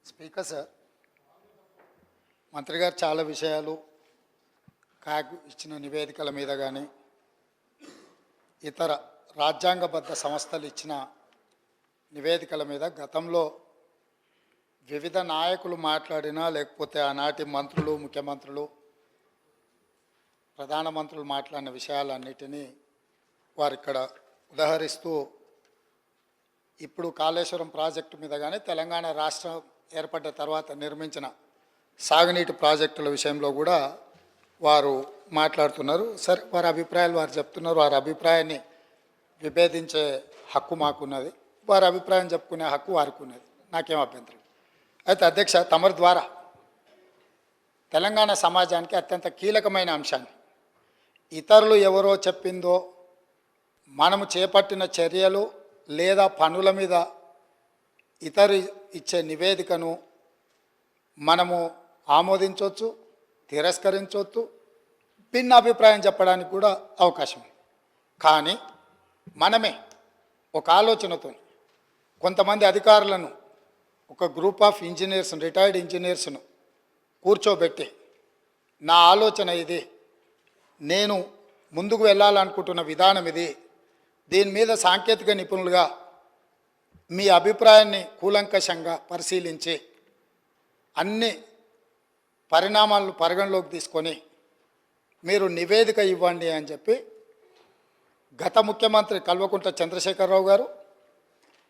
Speaker sir, మంత్రి గారు చాలా విషయాలు కాగ్ ఇచ్చిన నివేదికల మీద కానీ ఇతర రాజ్యాంగబద్ధ సంస్థలు ఇచ్చిన నివేదికల మీద గతంలో వివిధ నాయకులు మాట్లాడినా లేకపోతే ఆనాటి మంత్రులు, ముఖ్యమంత్రులు, ప్రధానమంత్రులు మాట్లాడిన విషయాలన్నిటినీ వారు ఇక్కడ ఉదహరిస్తూ ఇప్పుడు కాళేశ్వరం ప్రాజెక్టు మీద కానీ తెలంగాణ రాష్ట్రం ఏర్పడ్డ తర్వాత నిర్మించిన సాగునీటి ప్రాజెక్టుల విషయంలో కూడా వారు మాట్లాడుతున్నారు. సరే, వారి అభిప్రాయాలు వారు చెప్తున్నారు. వారి అభిప్రాయాన్ని విభేదించే హక్కు మాకున్నది, వారి అభిప్రాయం చెప్పుకునే హక్కు వారికి ఉన్నది, నాకేం అభ్యంతరం. అయితే అధ్యక్ష, తమరి ద్వారా తెలంగాణ సమాజానికి అత్యంత కీలకమైన అంశాన్ని ఇతరులు ఎవరో చెప్పిందో మనము చేపట్టిన చర్యలు లేదా పనుల మీద ఇతరు ఇచ్చే నివేదికను మనము ఆమోదించవచ్చు, తిరస్కరించవచ్చు, భిన్న అభిప్రాయం చెప్పడానికి కూడా అవకాశం ఉంది. కానీ మనమే ఒక ఆలోచనతో కొంతమంది అధికారులను, ఒక గ్రూప్ ఆఫ్ ఇంజనీర్స్, రిటైర్డ్ ఇంజనీర్స్ను కూర్చోబెట్టి నా ఆలోచన ఇది, నేను ముందుకు వెళ్ళాలనుకుంటున్న విధానం ఇది, దీని మీద సాంకేతిక నిపుణులుగా మీ అభిప్రాయాన్ని కూలంకషంగా పరిశీలించి అన్ని పరిణామాలను పరిగణలోకి తీసుకొని మీరు నివేదిక ఇవ్వండి అని చెప్పి గత ముఖ్యమంత్రి కల్వకుంట్ల చంద్రశేఖరరావు గారు,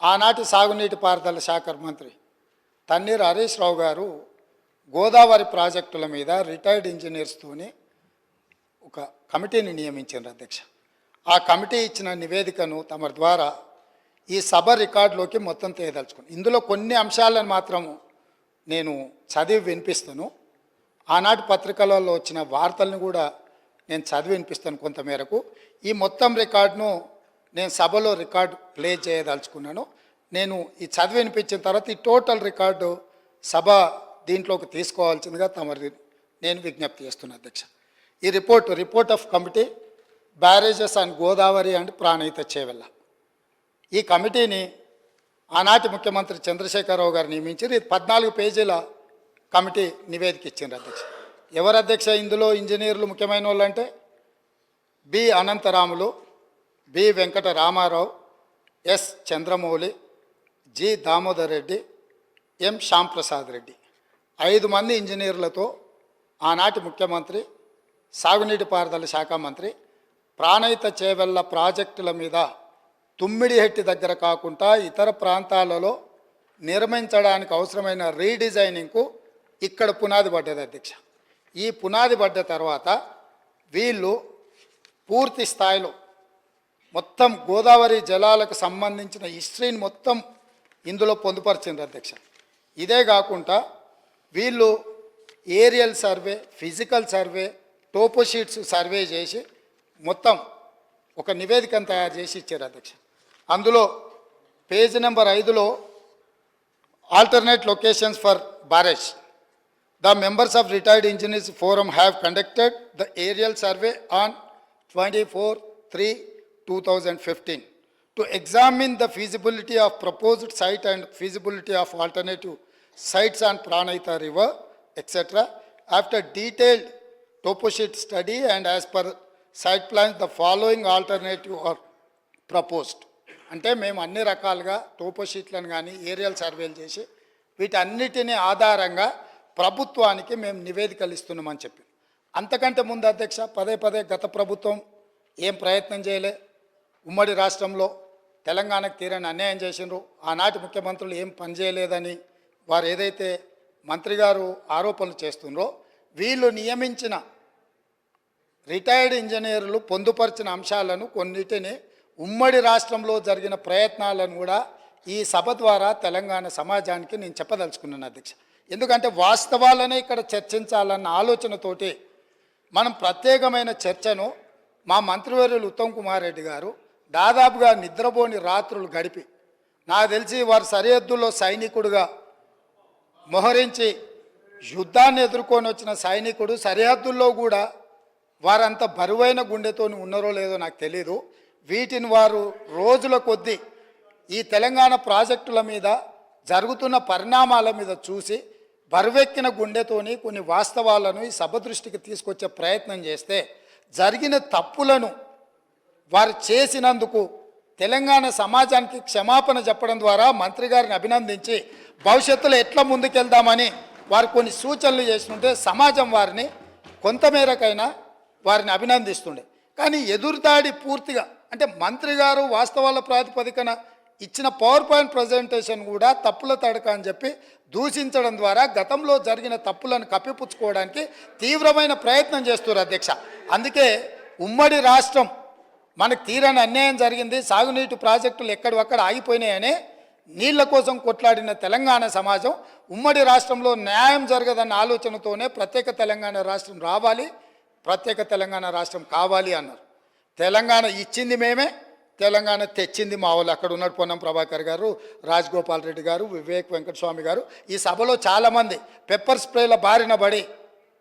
ఆనాటి సాగునీటి పారుదల శాఖ మంత్రి తన్నీర్ హరీష్ రావు గారు గోదావరి ప్రాజెక్టుల మీద రిటైర్డ్ ఇంజనీర్స్తోని ఒక కమిటీని నియమించారు అధ్యక్ష. ఆ కమిటీ ఇచ్చిన నివేదికను తమ ద్వారా ఈ సభ రికార్డులోకి మొత్తం తేదలుచుకుని ఇందులో కొన్ని అంశాలను మాత్రం నేను చదివి వినిపిస్తాను. ఆనాటి పత్రికలలో వచ్చిన వార్తలను కూడా నేను చదివి వినిపిస్తాను కొంతమేరకు. ఈ మొత్తం రికార్డును నేను సభలో రికార్డు ప్లే చేయదలుచుకున్నాను. నేను ఈ చదివి వినిపించిన తర్వాత ఈ టోటల్ రికార్డు సభ దీంట్లోకి తీసుకోవాల్సిందిగా తమరి నేను విజ్ఞప్తి చేస్తున్నాను అధ్యక్ష. ఈ report of committee barrages and Godavari and Pranahita Chevella, ఈ కమిటీని ఆనాటి ముఖ్యమంత్రి చంద్రశేఖరరావు గారు నియమించారు. ఇది 14 పేజీల కమిటీ నివేదిక ఇచ్చిండ్రు అధ్యక్ష. ఎవరు అధ్యక్ష ఇందులో ఇంజనీర్లు ముఖ్యమైన వాళ్ళు అంటే B Anantaramulu, B Venkata Ramarao, S Chandramouli, G Damodar Reddy, M Shyamprasad Reddy, 5 మంది ఇంజనీర్లతో ఆనాటి ముఖ్యమంత్రి, సాగునీటి పారుదల శాఖ మంత్రి ప్రాణహిత చేవెళ్ళ ప్రాజెక్టుల మీద తుమ్మిడిహెట్టి దగ్గర కాకుండా ఇతర ప్రాంతాలలో నిర్మించడానికి అవసరమైన రీడిజైనింగ్కు ఇక్కడ పునాది పడ్డది అధ్యక్ష. ఈ పునాది పడ్డ తర్వాత వీళ్ళు పూర్తి స్థాయిలో మొత్తం గోదావరి జలాలకు సంబంధించిన హిస్టరీని మొత్తం ఇందులో పొందుపరిచింది అధ్యక్ష. ఇదే కాకుండా వీళ్ళు aerial survey, physical survey, toposheets survey చేసి మొత్తం ఒక నివేదికను తయారు చేసి ఇచ్చారు అధ్యక్ష. అందులో పేజ్ నెంబర్ 5లో alternate locations for barrage, the members of retired engineers forum have conducted the aerial survey on 24/3/2015 to examine the feasibility of proposed site and feasibility of alternative sites on Pranahita River, etc. After detailed toposheet study and as per site plans, the following alternative are proposed. అంటే మేము అన్ని రకాలుగా టోపోషీట్లను కానీ aerial సర్వేలు చేసి వీటన్నిటిని ఆధారంగా ప్రభుత్వానికి మేము నివేదికలు ఇస్తున్నామని చెప్పి, అంతకంటే ముందు అధ్యక్ష పదే గత ప్రభుత్వం ఏం ప్రయత్నం చేయలే. ఉమ్మడి రాష్ట్రంలో తెలంగాణకు తీరని అన్యాయం చేసినారు. ఆనాటి ముఖ్యమంత్రులు ఏం పని చేయలేదని వారు ఏదైతే మంత్రి గారు ఆరోపణలు చేస్తున్నారో, వీళ్ళు నియమించిన రిటైర్డ్ ఇంజనీర్లు పొందుపరిచిన అంశాలను కొన్నిటిని ఉమ్మడి రాష్ట్రంలో జరిగిన ప్రయత్నాలను కూడా ఈ సభ ద్వారా తెలంగాణ సమాజానికి నేను చెప్పదలుచుకున్నాను అధ్యక్ష. ఎందుకంటే వాస్తవాలనే ఇక్కడ చర్చించాలన్న ఆలోచనతోటి మనం ప్రత్యేకమైన చర్చను మా మంత్రివర్యులు ఉత్తమ్ కుమార్ రెడ్డి గారు దాదాపుగా నిద్రపోని రాత్రులు గడిపి, నాకు తెలిసి వారు సరిహద్దుల్లో సైనికుడుగా మోహరించి యుద్ధాన్ని ఎదుర్కొని వచ్చిన సైనికుడు సరిహద్దుల్లో కూడా వారంత బరువైన గుండెతో ఉన్నారో లేదో నాకు తెలీదు. వీటిని వారు రోజుల కొద్దీ ఈ తెలంగాణ ప్రాజెక్టుల మీద జరుగుతున్న పరిణామాల మీద చూసి బరువెక్కిన గుండెతోని కొన్ని వాస్తవాలను ఈ సభ దృష్టికి తీసుకొచ్చే ప్రయత్నం చేస్తే జరిగిన తప్పులను వారు చేసినందుకు తెలంగాణ సమాజానికి క్షమాపణ చెప్పడం ద్వారా మంత్రి గారిని అభినందించి భవిష్యత్తులో ఎట్లా ముందుకెళ్దామని వారు కొన్ని సూచనలు చేస్తుంటే సమాజం వారిని కొంతమేరకైనా వారిని అభినందిస్తుండే. కానీ ఎదురుదాడి పూర్తిగా అంటే మంత్రి గారు వాస్తవాల ప్రాతిపదికన ఇచ్చిన పవర్ పాయింట్ ప్రజెంటేషన్ కూడా తప్పుల తడక అని చెప్పి దూషించడం ద్వారా గతంలో జరిగిన తప్పులను కప్పిపుచ్చుకోవడానికి తీవ్రమైన ప్రయత్నం చేస్తున్నారు అధ్యక్ష. అందుకే ఉమ్మడి రాష్ట్రం మనకు తీరని అన్యాయం జరిగింది, సాగునీటి ప్రాజెక్టులు ఎక్కడొక్కడ ఆగిపోయినాయని నీళ్ల కోసం కొట్లాడిన తెలంగాణ సమాజం ఉమ్మడి రాష్ట్రంలో న్యాయం జరగదన్న ఆలోచనతోనే ప్రత్యేక తెలంగాణ రాష్ట్రం రావాలి, ప్రత్యేక తెలంగాణ రాష్ట్రం కావాలి అన్నారు. తెలంగాణ ఇచ్చింది మేమే, తెలంగాణ తెచ్చింది మా వాళ్ళు. అక్కడ ఉన్నాడు పొన్నం ప్రభాకర్ గారు, రాజగోపాల్ రెడ్డి గారు, వివేక్ వెంకటస్వామి గారు. ఈ సభలో చాలామంది పెప్పర్ స్ప్రేల బారిన పడి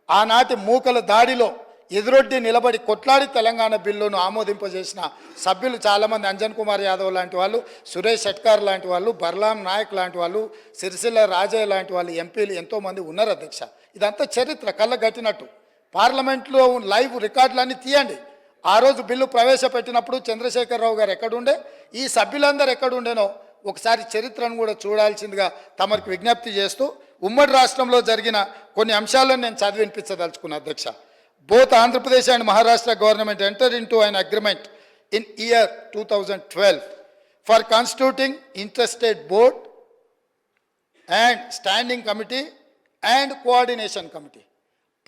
ఆనాటి మూకల దాడిలో ఎదురొడ్డి నిలబడి కొట్లాడి తెలంగాణ బిల్లును ఆమోదింపజేసిన సభ్యులు చాలామంది, అంజన్ కుమార్ యాదవ్ లాంటి వాళ్ళు, సురేష్ షెట్కార్ లాంటి వాళ్ళు, బర్లాం నాయక్ లాంటి వాళ్ళు, సిరిసిల్ల రాజయ్య లాంటి వాళ్ళు ఎంపీలు ఎంతోమంది ఉన్నారు అధ్యక్ష. ఇదంతా చరిత్ర కళ్ళగట్టినట్టు. పార్లమెంట్లో లైవ్ రికార్డులన్నీ తీయండి. ఆ రోజు బిల్లు ప్రవేశపెట్టినప్పుడు చంద్రశేఖరరావు గారు ఎక్కడుండే, ఈ సభ్యులందరూ ఎక్కడుండేనో ఒకసారి చరిత్రను కూడా చూడాల్సిందిగా తమకు విజ్ఞప్తి చేస్తూ ఉమ్మడి రాష్ట్రంలో జరిగిన కొన్ని అంశాలను నేను చదివి వినిపించదలుచుకున్నా అధ్యక్ష. Both Andhra Pradesh and Maharashtra government entered into an agreement in year 2012 for constituting interstate board and standing committee and coordination committee.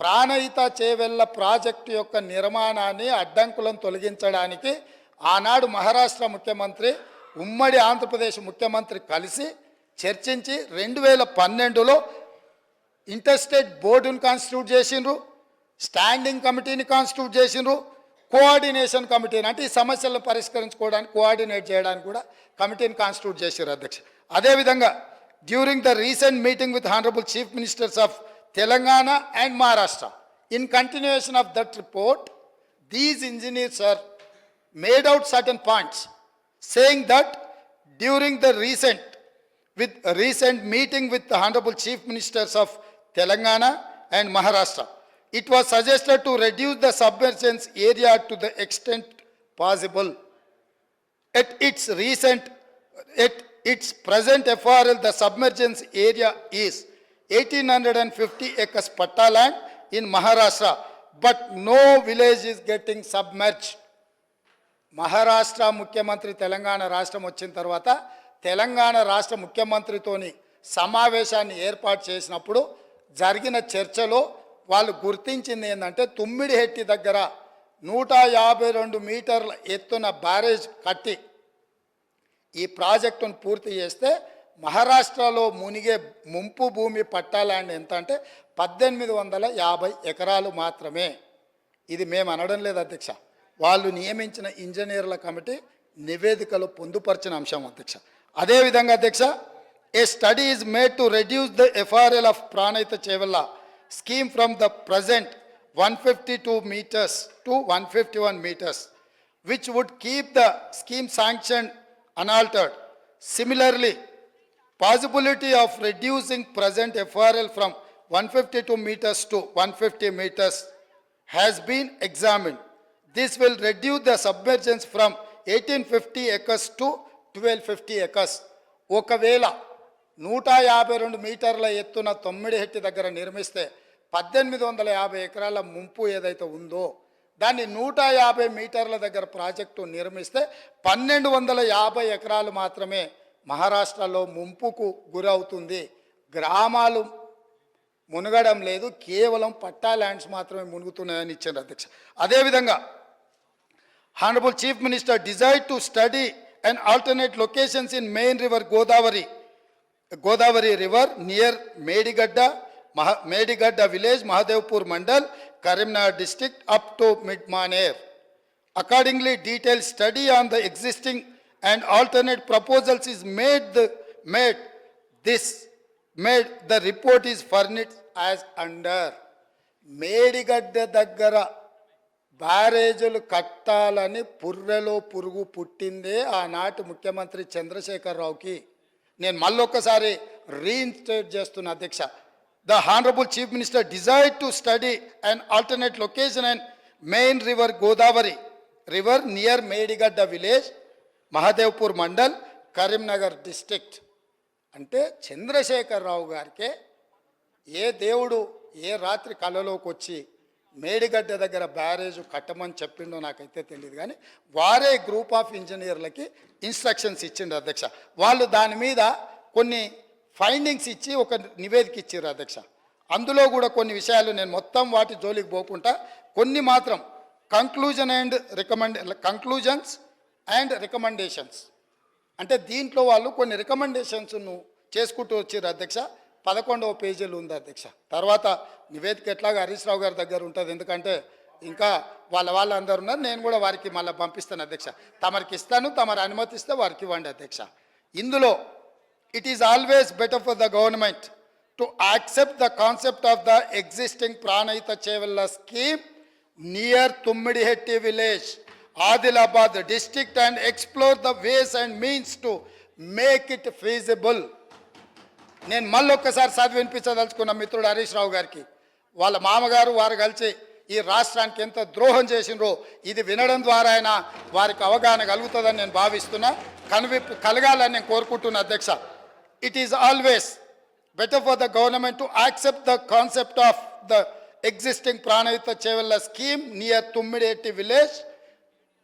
Pranahita Chevella project యొక్క నిర్మాణాన్ని అడ్డంకులను తొలగించడానికి ఆనాడు మహారాష్ట్ర ముఖ్యమంత్రి ఉమ్మడి ఆంధ్రప్రదేశ్ ముఖ్యమంత్రి కలిసి చర్చించి 2012లో ఇంటర్స్టేట్ బోర్డును కాన్స్టిట్యూట్ చేసిండ్రు, స్టాండింగ్ కమిటీని కాన్స్టిట్యూట్ చేసిండ్రు, కోఆర్డినేషన్ కమిటీని అంటే ఈ సమస్యలను పరిష్కరించుకోవడానికి కోఆర్డినేట్ చేయడానికి కూడా కమిటీని కాన్స్టిట్యూట్ చేశారు అధ్యక్ష. అదేవిధంగా during the recent meeting with honourable chief ministers of Telangana and Maharashtra. In continuation of that report, these engineers are made out certain points, saying that during the recent meeting with the Honorable Chief Ministers of Telangana and Maharashtra, it was suggested to reduce the submergence area to the extent possible. At its present FRL, the submergence area is 1850 acres patta land in Maharashtra, but no village is getting submerged. Maharashtra ముఖ్యమంత్రి తెలంగాణ రాష్ట్రం వచ్చిన తర్వాత తెలంగాణ రాష్ట్ర ముఖ్యమంత్రితోని సమావేశాన్ని ఏర్పాటు చేసినప్పుడు జరిగిన చర్చలో వాళ్ళు గుర్తించింది ఏంటంటే తుమ్మిడిహెట్టి దగ్గర 152 మీటర్ల ఎత్తున బ్యారేజ్ కట్టి ఈ ప్రాజెక్టును పూర్తి చేస్తే మహారాష్ట్రలో మునిగే ముంపు భూమి పట్టా ల్యాండ్ ఎంత అంటే 1850 ఎకరాలు మాత్రమే. ఇది మేము అనడం లేదు అధ్యక్ష, వాళ్ళు నియమించిన ఇంజనీర్ల కమిటీ నివేదికలో పొందుపరిచిన అంశం అధ్యక్ష. అదేవిధంగా అధ్యక్ష, a study is made to reduce the FRL of Pranahita Chevella scheme from the present 152 meters to 151 meters, which would keep the scheme sanctioned unaltered. Similarly, possibility of reducing present FRL from 152 meters to 150 meters has been examined. This will reduce the submergence from 1850 acres to 1250 acres. ఒకవేళ 152 మీటర్ల ఎత్తున తొమ్మిడిహెట్టి దగ్గర నిర్మిస్తే 1850 ఎకరాల ముంపు ఏదైతే ఉందో దాన్ని 150 మీటర్ల దగ్గర ప్రాజెక్టు నిర్మిస్తే 1250 ఎకరాలు మాత్రమే మహారాష్ట్రలో ముంపుకు గురవుతుంది. గ్రామాలు మునగడం లేదు, కేవలం పట్టా ల్యాండ్స్ మాత్రమే మునుగుతున్నాయని ఇచ్చారు అధ్యక్ష. అదేవిధంగా honourable chief minister desired to study and alternate locations in main river Godavari river near Medigadda village, Mahadevpur Mandal, Karimnagar district up to Midmaner. Accordingly, detailed study on the existing and alternate proposals is made. The report is furnished as under. Medigadda daggara బ్యారేజీలు కట్టాలని పుర్రెలో పురుగు పుట్టిందే ఆనాటి ముఖ్యమంత్రి చంద్రశేఖరరావుకి. నేను మళ్ళొక్కసారి reinstate చేస్తున్న అధ్యక్ష. The honourable chief minister desired to study and alternate location and main river Godavari river near Medigadda village, Mahadevpur mandal, Karimnagar district. అంటే చంద్రశేఖరరావు గారికే ఏ దేవుడు ఏ రాత్రి కళలోకి వచ్చి మేడిగడ్డ దగ్గర బ్యారేజ్ కట్టమని చెప్పిండో నాకైతే తెలియదు, కానీ వారే గ్రూప్ ఆఫ్ ఇంజనీర్లకి ఇన్స్ట్రక్షన్స్ ఇచ్చిండు అధ్యక్ష. వాళ్ళు దాని మీద కొన్ని ఫైండింగ్స్ ఇచ్చి ఒక నివేదిక ఇచ్చారు అధ్యక్ష. అందులో కూడా కొన్ని విషయాలు నేను మొత్తం వాటి జోలికి పోకుండా కొన్ని మాత్రం కంక్లూజన్స్ అండ్ రికమెండేషన్స్, అంటే దీంట్లో వాళ్ళు కొన్ని రికమెండేషన్స్ను చేసుకుంటూ వచ్చారు అధ్యక్ష. 11వ పేజీలు ఉంది అధ్యక్ష. తర్వాత నివేదిక ఎట్లాగా హరీష్ రావు గారి దగ్గర ఉంటుంది, ఎందుకంటే ఇంకా వాళ్ళందరూ ఉన్నారు. నేను కూడా వారికి మళ్ళీ పంపిస్తాను అధ్యక్ష. తమరికి ఇస్తాను, తమరు అనుమతిస్తే వారికి ఇవ్వండి అధ్యక్ష. ఇందులో it is always better for the government to accept the concept of the existing Pranahita Chevella scheme near Tummidihatti village, Adilabad district and explore the ways and means to make it feasible. నేను మళ్ళొక్కసారి చదివి వినిపించదలుచుకున్న మిత్రుడు హరీష్ రావు గారికి, వాళ్ళ మామగారు వారు కలిసి ఈ రాష్ట్రానికి ఎంత ద్రోహం చేసినరో ఇది వినడం ద్వారా అయినా వారికి అవగాహన కలుగుతుందని నేను భావిస్తున్నా, కనువిప్పు కలగాలని నేను కోరుకుంటున్నా అధ్యక్ష. It is always better for the government to accept the concept of the existing Pranahita Chevella scheme near Tummidihatti village,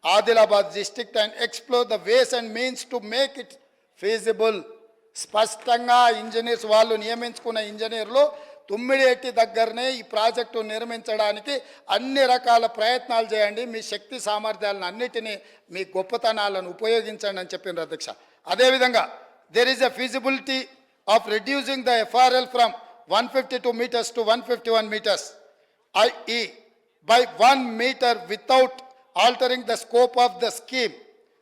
Adilabad district and explore the ways and means to make it feasible. స్పష్టంగా ఇంజనీర్స్ వాళ్ళు నియమించుకున్న ఇంజనీర్లు తుమ్మిడిహెట్టి దగ్గరనే ఈ ప్రాజెక్టు నిర్మించడానికి అన్ని రకాల ప్రయత్నాలు చేయండి, మీ శక్తి సామర్థ్యాలను అన్నిటినీ మీ గొప్పతనాలను ఉపయోగించండి అని చెప్పిండ్రు అధ్యక్ష. అదేవిధంగా there is a feasibility of reducing the FRL from 152 meters to 151 meters, i.e. by 1 meter without altering the scope of the scheme.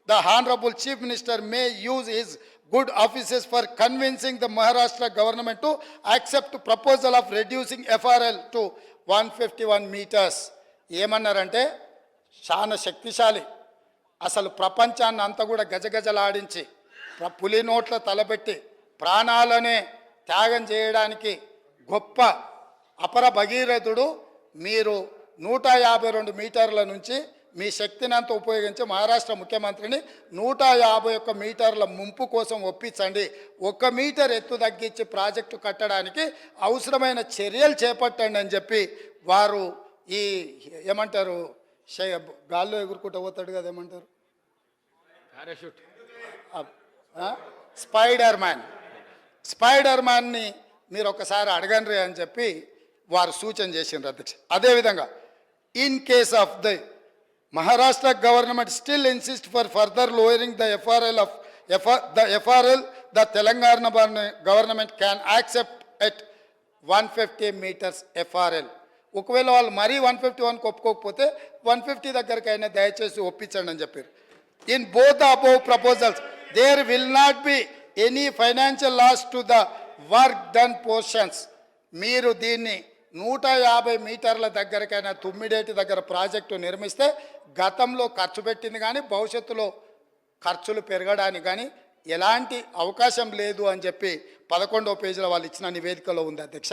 The Honorable Chief Minister may use his good offices for convincing the Maharashtra government to accept proposal of reducing FRL to 151 meters. ఏమన్నారంటే చాలా శక్తిశాలి, అసలు ప్రపంచాన్ని అంతా కూడా గజగజలాడించి పులి నోట్ల తలబెట్టి ప్రాణాలనే త్యాగం చేయడానికి గొప్ప అపర భగీరథుడు. మీరు 152 మీటర్ల నుంచి మీ శక్తిని అంతా ఉపయోగించి మహారాష్ట్ర ముఖ్యమంత్రిని 151 మీటర్ల ముంపు కోసం ఒప్పించండి, 1 మీటర్ ఎత్తు తగ్గించి ప్రాజెక్టు కట్టడానికి అవసరమైన చర్యలు చేపట్టండి అని చెప్పి వారు ఈ ఏమంటారు గాల్లో ఎగురుకుంటూ పోతాడు కదా, ఏమంటారు పారాషూట్, స్పైడర్ మ్యాన్ని మీరు ఒకసారి అడగండి అని చెప్పి వారు సూచన చేసిండ్రు అధ్యక్ష. అదేవిధంగా in case of the Maharashtra government still insists for further lowering the FRL, the Telangana government can accept at 150 meters FRL. ఒకవేళ వాళ్ళు మరీ 151 ఒప్పుకోకపోతే 150 దగ్గరకైనా దయచేసి ఒప్పించండి అని చెప్పారు. In both the above proposals there will not be any financial loss to the work done portions. మీరు దీన్ని 150 మీటర్ల దగ్గరకైనా తుమ్మిడేటి దగ్గర ప్రాజెక్టు నిర్మిస్తే గతంలో ఖర్చు పెట్టింది కానీ భవిష్యత్తులో ఖర్చులు పెరగడానికి కానీ ఎలాంటి అవకాశం లేదు అని చెప్పి 11వ పేజీలో వాళ్ళు ఇచ్చిన నివేదికలో ఉంది అధ్యక్ష.